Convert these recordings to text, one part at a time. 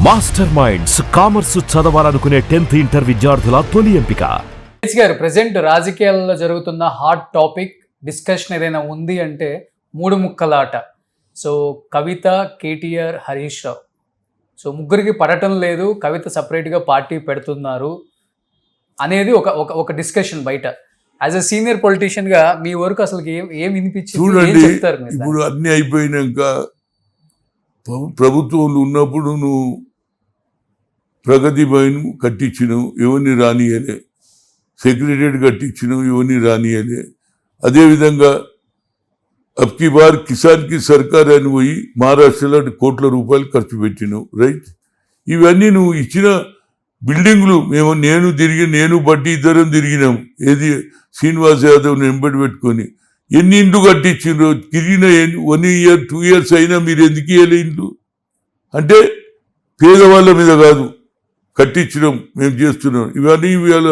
Master minds commerce చదవాలనుకునే 10th inter విద్యార్థుల తొలి ఎంపిక. గారు ప్రెసెంట్ రాజకీయాల్లో జరుగుతున్న హాట్ టాపిక్ డిస్కషన్ ఏదైనా ఉంది అంటే మూడు ముక్కలాట. సో కవిత, కేటీఆర్, హరీష్ రావు. సో ముగ్గురికి పడటం లేదు, కవిత సపరేట్గా పార్టీ పెడుతున్నారు అనేది ఒక డిస్కషన్ బయట. యాజ్ అ సీనియర్ పొలిటీషియన్గా మీ వరకు అసలు ఏం వినిపించింది? చూడండి, ఇప్పుడు అన్నీ అయిపోయినాక ప్రభుత్వంలో ఉన్నప్పుడు నువ్వు ప్రగతి భవన్ కట్టించినావు, ఎవరిని రానియలే. సెక్రటరియట్ కట్టించినావు, ఎవరిని రానియలే. అదేవిధంగా అబ్కి బార్ కిసాన్ కి సర్కార్ అని పోయి మహారాష్ట్రలో కోట్ల రూపాయలు ఖర్చు పెట్టినావు, రైట్? ఇవన్నీ నువ్వు ఇచ్చిన బిల్డింగ్లు నేను బట్టి ఇద్దరం తిరిగినాం. ఏది శ్రీనివాస్ యాదవ్ని వెంబడి పెట్టుకొని ఎన్ని ఇండ్లు కట్టించిండ్రు? తిరిగిన 1 year 2 years అయినా మీరు ఎందుకు ఇవ్వలే ఇండ్లు? అంటే పేదవాళ్ళ మీద కాదు కట్టించడం, మేము చేస్తున్నాం. ఇవన్నీ ఇవాళ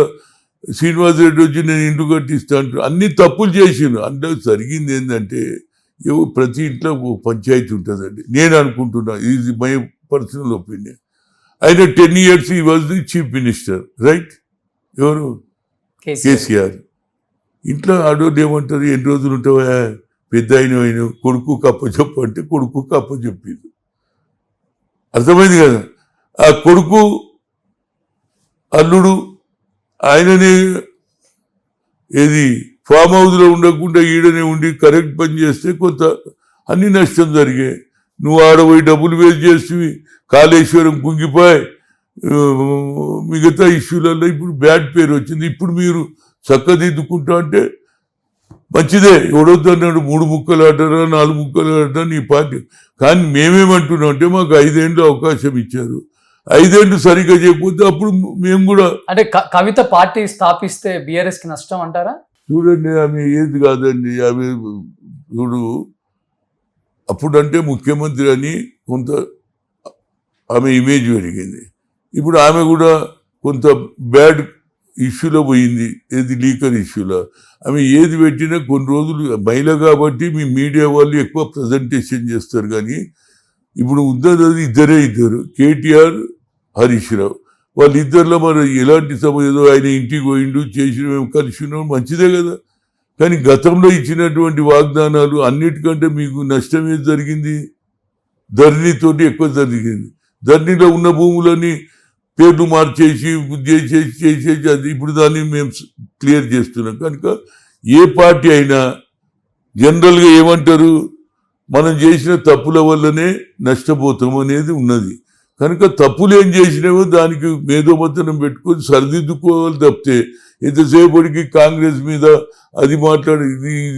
శ్రీనివాస్ రెడ్డి వచ్చి నేను ఇండ్లు కట్టిస్తా అంటారు. అన్ని తప్పులు చేసిండ్రు. అంటే జరిగింది ఏంటంటే ప్రతి ఇంట్లో పంచాయతీ ఉంటుందండి, నేను అనుకుంటున్నా. ఇది మై పర్సనల్ ఒపీనియన్. ఆయన 10 years ఈ was the chief minister, right? ఎవరు? కేసీఆర్. ఇంట్లో ఆడోళ్ళు ఏమంటారు, ఎన్ని రోజులు ఉంటావా, పెద్ద అయిన కొడుకు కప్పచెప్పు అంటే కొడుకు కప్పచెప్పింది. అర్థమైంది కదా? ఆ కొడుకు అల్లుడు ఆయననే ఏది ఫామ్ హౌస్లో ఉండకుండా ఈడనే ఉండి కరెక్ట్ పని చేస్తే కొంత అన్ని నష్టం జరిగాయి. నువ్వు ఆడపోయి డబ్బులు వేస్ట్ చేసి కాళేశ్వరం కుంగిపోయి మిగతా ఇష్యూలలో ఇప్పుడు బ్యాడ్ పేరు వచ్చింది. ఇప్పుడు మీరు చక్కదిద్దుకుంటా అంటే మంచిదే, ఎవడొద్దన్నాడు. 3 ముక్కలు ఆటరా 4 ముక్కలు ఆటరా నీ పార్టీ. కానీ మేమేమంటున్నాం అంటే మాకు 5 ఏళ్ళు అవకాశం ఇచ్చారు, 5 ఏళ్ళు సరిగ్గా చేయకపోతే అప్పుడు మేము కూడా. అంటే కవిత పార్టీ స్థాపిస్తే బీఆర్ఎస్ కి నష్టం అంటారా? చూడండి, ఆమె ఏది కాదండి. ఆమె చూడు, అప్పుడంటే ముఖ్యమంత్రి అని కొంత ఆమె ఇమేజ్ పెరిగింది. ఇప్పుడు ఆమె కూడా కొంత బ్యాడ్ ఇష్యూలో పోయింది, ఏది లీకర్ ఇష్యూలో. ఆమె ఏది పెట్టినా కొన్ని రోజులు మహిళ కాబట్టి మీ మీడియా వాళ్ళు ఎక్కువ ప్రజెంటేషన్ చేస్తారు. కానీ ఇప్పుడు ఉద్దరు ఇద్దరు కేటీఆర్, హరీష్ రావు. వాళ్ళిద్దరిలో మరి ఎలాంటి ఏదో ఆయన ఇంటికి పోయిండు, చేసిన మేము కలిసి ఉన్నాం, మంచిదే కదా. కానీ గతంలో ఇచ్చినటువంటి వాగ్దానాలు అన్నిటికంటే మీకు నష్టం ఏది జరిగింది? ధరణితోటి ఎక్కువ జరిగింది. ధరణిలో ఉన్న భూములని పేర్లు మార్చేసి చేసేసి అది ఇప్పుడు దాన్ని మేము క్లియర్ చేస్తున్నాం. కనుక ఏ పార్టీ అయినా జనరల్గా ఏమంటారు, మనం చేసిన తప్పుల వల్లనే నష్టపోతాం అనేది ఉన్నది. కనుక తప్పులు ఏం చేసినావో దానికి మేధోమతనం పెట్టుకొని సరిదిద్దుకోవాలి తప్పితే ఎంతసేపటికి కాంగ్రెస్ మీద అది మాట్లాడి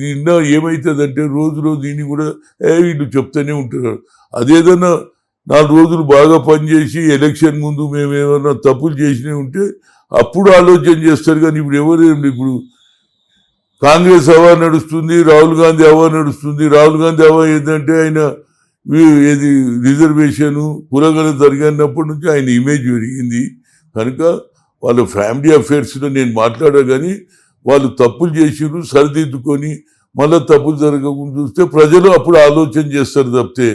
నిన్న ఏమవుతుందంటే రోజు దీన్ని కూడా వీళ్ళు చెప్తూనే ఉంటారు. అదేదన్నా 4 రోజులు బాగా పనిచేసి ఎలక్షన్ ముందు మేము ఏమన్నా తప్పులు చేసినవి ఉంటే అప్పుడు ఆలోచన చేస్తారు. కానీ ఇప్పుడు ఎవరేమి, ఇప్పుడు కాంగ్రెస్ హవా నడుస్తుంది, రాహుల్ గాంధీ హవా నడుస్తుంది. రాహుల్ గాంధీ హవా ఏంటంటే ఆయన ఏది రిజర్వేషను కులగల జరిగినప్పటి నుంచి ఆయన ఇమేజ్ పెరిగింది. కనుక వాళ్ళ ఫ్యామిలీ అఫేర్స్లో నేను మాట్లాడా. కానీ వాళ్ళు తప్పులు చేసిరు, సరిదిద్దుకొని మళ్ళీ తప్పులు జరగకుండా చూస్తే ప్రజలు అప్పుడు ఆలోచన చేస్తారు తప్పితే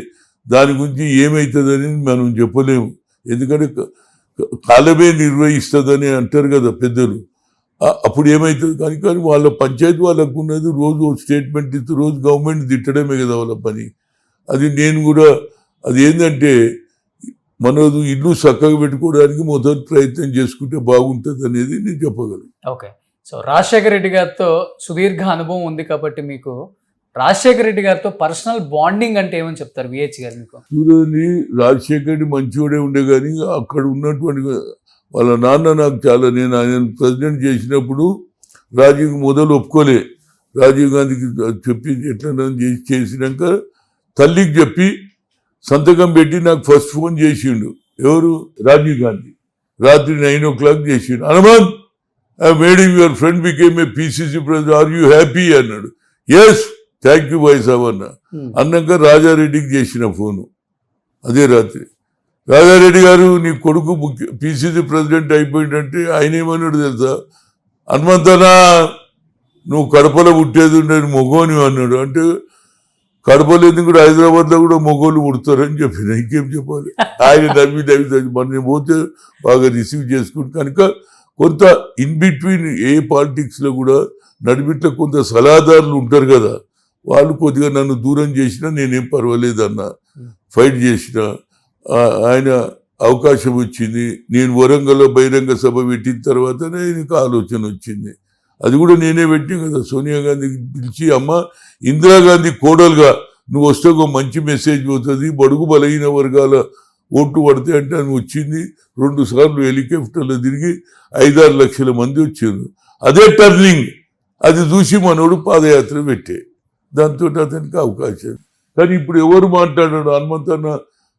దాని గురించి ఏమవుతుందని మనం చెప్పలేము. ఎందుకంటే కాలమే నిర్వహిస్తుందని అంటారు కదా పెద్దలు. అప్పుడు ఏమవుతుంది? కానీ వాళ్ళ పంచాయతీ వాళ్ళకు ఉన్నది రోజు స్టేట్మెంట్ ఇస్తూ రోజు గవర్నమెంట్ తిట్టడమే కదా వాళ్ళ పని. అది నేను కూడా అది ఏంటంటే మనది ఇల్లు చక్కగా పెట్టుకోవడానికి మొదటి ప్రయత్నం చేసుకుంటే బాగుంటుంది అనేది నేను చెప్పగలను. ఓకే. సో రాజశేఖర రెడ్డి గారితో సుదీర్ఘ అనుభవం ఉంది కాబట్టి మీకు రాజశేఖర రెడ్డి గారితో పర్సనల్ బాండింగ్ అంటే ఏమని చెప్తారు విహెచ్ గారు మీకు? చూడండి, రాజశేఖర రెడ్డి మంచివాడే ఉండే కానీ అక్కడ ఉన్నటువంటి వాళ్ళ నాన్న నాకు చాలా, నేను ఆయన ప్రెసిడెంట్ చేసినప్పుడు రాజీవ్ మొదలు ఒప్పుకోలే. రాజీవ్ గాంధీకి చెప్పి ఎట్లా చేసినాక తల్లికి చెప్పి సంతకం పెట్టి నాకు ఫస్ట్ ఫోన్ చేసిండు. ఎవరు? రాజీవ్ గాంధీ. రాత్రి 9 o'clock చేసిండు. Hanuman, I made your friend became a PCC president, are you happy అన్నాడు. ఎస్, థ్యాంక్ యూ బాయ్ సాబ్ అన్న. అన్నాక రాజారెడ్డికి చేసిన ఫోను అదే రాత్రి. రాజారెడ్డి గారు, నీ కొడుకు పిసిసి ప్రెసిడెంట్ అయిపోయిందంటే ఆయన ఏమన్నాడు తెలుసా? హనుమంతనా, నువ్వు కడపలో పుట్టేది ఉండేది మొగోని అన్నాడు. అంటే కడపలేదు కూడా హైదరాబాద్లో కూడా మొగోళ్ళు పుడతారని చెప్పిన. ఇంకేం చెప్పాలి? ఆయన నవ్వి మన పోతే బాగా రిసీవ్ చేసుకుంటు కనుక కొంత ఇన్ బిట్వీన్ ఏ పాలిటిక్స్లో కూడా నడిమిట్లో కొంత సలహాదారులు ఉంటారు కదా, వాళ్ళు కొద్దిగా నన్ను దూరం చేసినా నేనేం పర్వాలేదన్నా, ఫైట్ చేసిన. ఆయన అవకాశం వచ్చింది, నేను వరంగల్లో బహిరంగ సభ పెట్టిన తర్వాతనే ఆయనకు ఆలోచన వచ్చింది. అది కూడా నేనే పెట్టినా కదా, సోనియా గాంధీకి పిలిచి, అమ్మ ఇందిరాగాంధీ కోడలుగా నువ్వు వస్తే ఒక మంచి మెసేజ్ పోతుంది, బడుగు బలహీన వర్గాల ఓట్లు పడితే అంటే అని వచ్చింది. 2 సార్లు హెలికాప్టర్లో తిరిగి 5-6 లక్షల మంది వచ్చారు. అదే టర్నింగ్, అది చూసి మనోడు పాదయాత్ర పెట్టే, దాంతో అతనికి అవకాశం. కానీ ఇప్పుడు ఎవరు మాట్లాడాడు? హనుమంతన్న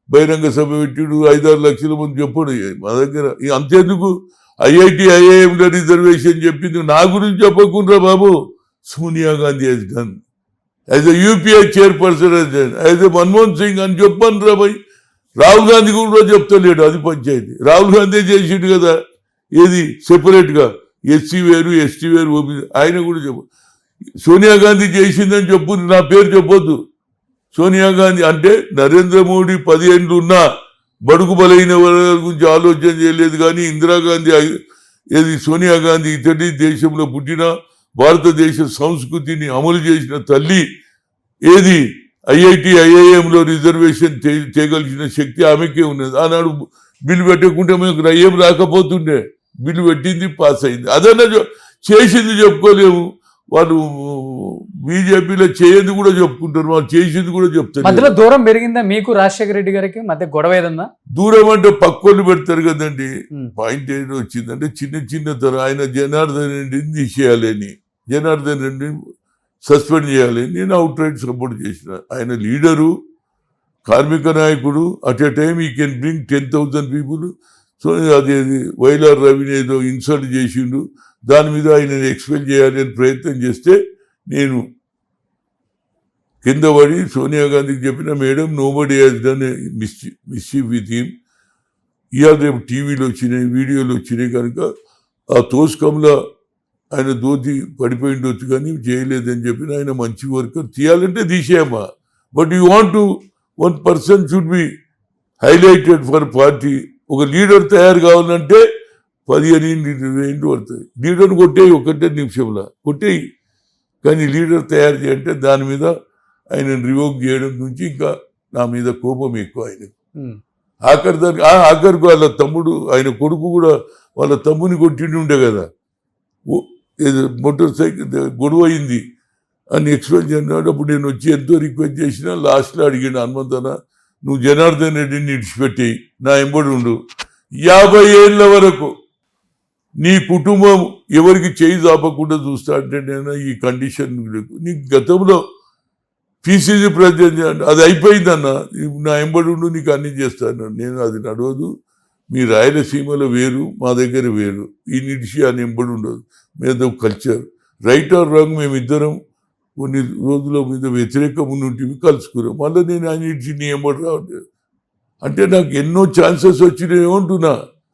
బహిరంగ సభ పెట్టిడు, 5-6 లక్షల మంది చెప్పాడు. మా దగ్గర అంతేందుకు ఐఐటి ఐఐఎంలో రిజర్వేషన్ చెప్పింది నా గురించి చెప్పకుండా బాబు. Sonia Gandhi he's done as a UPA chairperson as a Manmohan Singh అని చెప్పాను రా భయ్. రాహుల్ గాంధీ కూడా చెప్తలేడు, అది పంచాయతీ. రాహుల్ గాంధీ చేసిండు కదా, ఏది సెపరేట్గా ఎస్సీ వేరు ఎస్టీ వేరు ఓబీసీ, ఆయన కూడా చెప్పు. సోనియా గాంధీ చేసిందని చెప్పు, నా పేరు చెప్పొద్దు. సోనియా గాంధీ అంటే నరేంద్ర మోడీ 10 ఏళ్ళు ఉన్నా బడుగు బలైన వర్గాల గురించి ఆలోచన చేయలేదు. కానీ ఇందిరాగాంధీ ఏది సోనియా గాంధీ ఇతడి దేశంలో పుట్టిన భారతదేశ సంస్కృతిని అమలు చేసిన తల్లి. ఏది ఐఐటి ఐఐఎంలో రిజర్వేషన్ చేయగలిగిన శక్తి ఆమెకే ఉన్నది. ఆనాడు బిల్లు పెట్టకుంటే మనకు ఏం రాకపోతుండే, బిల్లు పెట్టింది, పాస్ అయింది. అదన్నా చేసింది చెప్పుకోలేము. వాళ్ళు బీజేపీలో చేయదు కూడా చెప్పుకుంటారు, వాళ్ళు చేసింది కూడా చెప్తారు. మధ్యలో దూరం పెరిగిందా మీకు రాజశేఖర రెడ్డి గారికి మధ్య గొడవ ఏదన్నా? దూరం అంటే పక్కోళ్ళు పెడతారు కదండి. పాయింట్ ఏంటి వచ్చిందంటే చిన్న ఆయన జనార్దన్ రెడ్డిని తీసేయాలని, జనార్దన్ రెడ్డిని సస్పెండ్ చేయాలని నేను అవుట్ రైట్ సపోర్ట్ చేసిన. ఆయన లీడరు, కార్మిక నాయకుడు. అట్ ఎ టైమ్ ఈ కెన్ బ్రింగ్ 10,000 పీపుల్. సో అది వైలార్ రవిని ఏదో ఇన్సల్ట్ చేసిండు, దాని మీద ఆయన ఎక్స్పెల్ చేయాలి అని ప్రయత్నం చేస్తే నేను కింద పడి సోనియా గాంధీకి చెప్పిన, madam nobody has done mischief with him. ఇవాళ రేపు టీవీలో వచ్చినాయి, వీడియోలు వచ్చినాయి కనుక ఆ తోసుకంలో ఆయన దోతి పడిపోయిండొచ్చు కానీ చేయలేదని చెప్పిన. ఆయన మంచి వర్కర్, తీయాలంటే తీసేయమ్మా. But you want to 1 person should be highlighted for party. ఒక లీడర్ తయారు కావాలంటే 15-20 పడుతుంది. లీడర్ని కొట్టేయి 1 నిమిషంలో కొట్టేయి. కానీ లీడర్ తయారు చేయంటే దాని మీద ఆయన రివోక్ చేయడం నుంచి ఇంకా నా మీద కోపం ఎక్కువ ఆయనకు. ఆఖరికి వాళ్ళ తమ్ముడు, ఆయన కొడుకు కూడా వాళ్ళ తమ్ముని కొట్టిండి ఉండే కదా, మోటార్ సైకిల్ గొడవ అయింది అని ఎక్స్ప్లెయిన్ చేసినాడు. అప్పుడు నేను వచ్చి ఎంతో రిక్వెస్ట్ చేసినా, లాస్ట్లో అడిగాను, హనుమంతన నువ్వు జనార్దన్ రెడ్డిని ఇడిచిపెట్టి నా ఎంబడి ఉండు, 50 ఏళ్ళ వరకు నీ కుటుంబం ఎవరికి చేయి చాపకుండా చూస్తా అంటే నేను ఈ కండిషన్ నీకు గతంలో పిసిసి ప్రెసిడెంట్ అది అయిపోయిందన్న, నా ఎంబడి ఉండు, నీకు అన్ని చేస్తాను. నేను అది నడవదు, మీ రాయలసీమలో వేరు, మా దగ్గర వేరు, ఈ నిడిచి అని ఎంబడి ఉండదు. మీద కల్చర్ రైట్ ఆర్ రాంగ్ మేమిద్దరం కొన్ని రోజుల మీద వ్యతిరేకం నుండి కలుసుకున్నాం. మళ్ళీ నేను ఆయన ఇచ్చి నీ ఎంబడి రావట్లేదు అంటే నాకు ఎన్నో ఛాన్సెస్ వచ్చినాయి అంటున్నా.